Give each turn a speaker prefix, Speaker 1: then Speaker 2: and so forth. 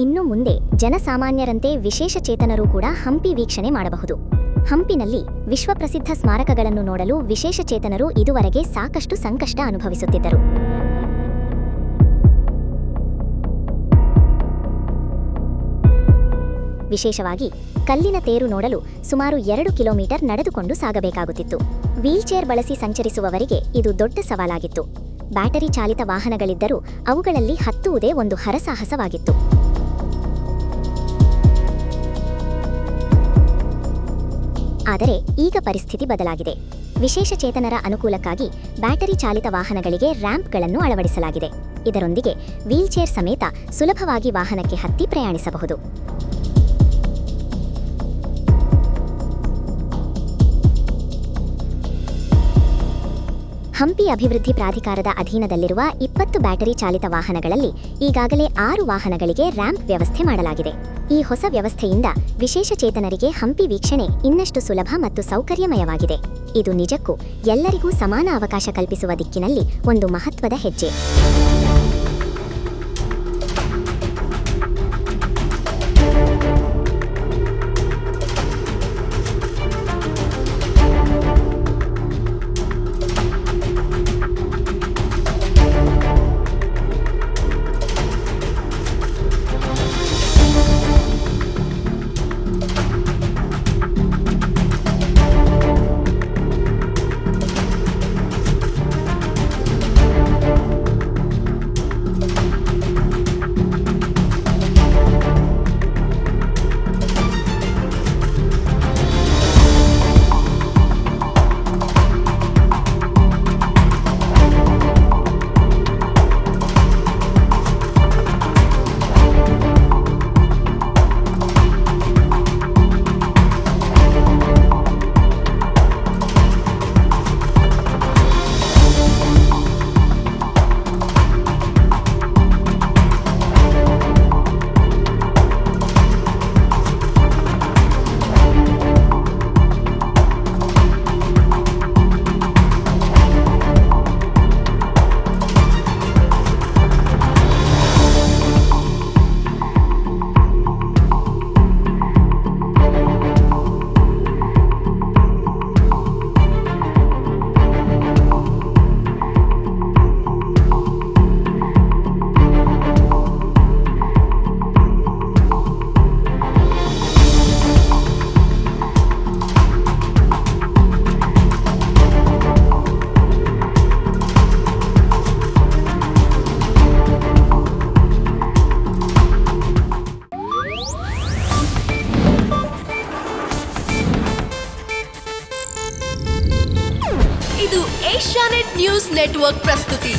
Speaker 1: ಇನ್ನು ಮುಂದೆ ಜನಸಾಮಾನ್ಯರಂತೆ ವಿಶೇಷಚೇತನರು ಕೂಡ ಹಂಪಿ ವೀಕ್ಷಣೆ ಮಾಡಬಹುದು. ಹಂಪಿನಲ್ಲಿ ವಿಶ್ವಪ್ರಸಿದ್ಧ ಸ್ಮಾರಕಗಳನ್ನು ನೋಡಲು ವಿಶೇಷಚೇತನರು ಇದುವರೆಗೆ ಸಾಕಷ್ಟು ಸಂಕಷ್ಟ ಅನುಭವಿಸುತ್ತಿದ್ದರು. ವಿಶೇಷವಾಗಿ ಕಲ್ಲಿನ ತೇರು ನೋಡಲು ಸುಮಾರು 2 ಕಿಲೋಮೀಟರ್ ನಡೆದುಕೊಂಡು ಸಾಗಬೇಕಾಗುತ್ತಿತ್ತು. ವೀಲ್ಚೇರ್ ಬಳಸಿ ಸಂಚರಿಸುವವರಿಗೆ ಇದು ದೊಡ್ಡ ಸವಾಲಾಗಿತ್ತು. ಬ್ಯಾಟರಿ ಚಾಲಿತ ವಾಹನಗಳಿದ್ದರೂ ಅವುಗಳಲ್ಲಿ ಹತ್ತುವುದೇ ಒಂದು ಹರಸಾಹಸವಾಗಿತ್ತು. ಆದರೆ ಈಗ ಪರಿಸ್ಥಿತಿ ಬದಲಾಗಿದೆ. ವಿಶೇಷಚೇತನರ ಅನುಕೂಲಕ್ಕಾಗಿ ಬ್ಯಾಟರಿ ಚಾಲಿತ ವಾಹನಗಳಿಗೆ ರ್ಯಾಂಪ್ಗಳನ್ನು ಅಳವಡಿಸಲಾಗಿದೆ. ಇದರೊಂದಿಗೆ ವೀಲ್ಚೇರ್ ಸಮೇತ ಸುಲಭವಾಗಿ ವಾಹನಕ್ಕೆ ಹತ್ತಿ ಪ್ರಯಾಣಿಸಬಹುದು. ಹಂಪಿ ಅಭಿವೃದ್ಧಿ ಪ್ರಾಧಿಕಾರದ ಅಧೀನದಲ್ಲಿರುವ 20 ಬ್ಯಾಟರಿ ಚಾಲಿತ ವಾಹನಗಳಲ್ಲಿ ಈಗಾಗಲೇ 6 ವಾಹನಗಳಿಗೆ ರ್ಯಾಂಪ್ ವ್ಯವಸ್ಥೆ ಮಾಡಲಾಗಿದೆ. ಈ ಹೊಸ ವ್ಯವಸ್ಥೆಯಿಂದ ವಿಶೇಷಚೇತನರಿಗೆ ಹಂಪಿ ವೀಕ್ಷಣೆ ಇನ್ನಷ್ಟು ಸುಲಭ ಮತ್ತು ಸೌಕರ್ಯಮಯವಾಗಿದೆ. ಇದು ನಿಜಕ್ಕೂ ಎಲ್ಲರಿಗೂ ಸಮಾನ ಅವಕಾಶ ಕಲ್ಪಿಸುವ ದಿಕ್ಕಿನಲ್ಲಿ ಒಂದು ಮಹತ್ವದ ಹೆಜ್ಜೆ.
Speaker 2: ಇದು ಏಷ್ಯಾನೆಟ್ ನ್ಯೂಸ್ ನೆಟ್ವರ್ಕ್ ಪ್ರಸ್ತುತಿ.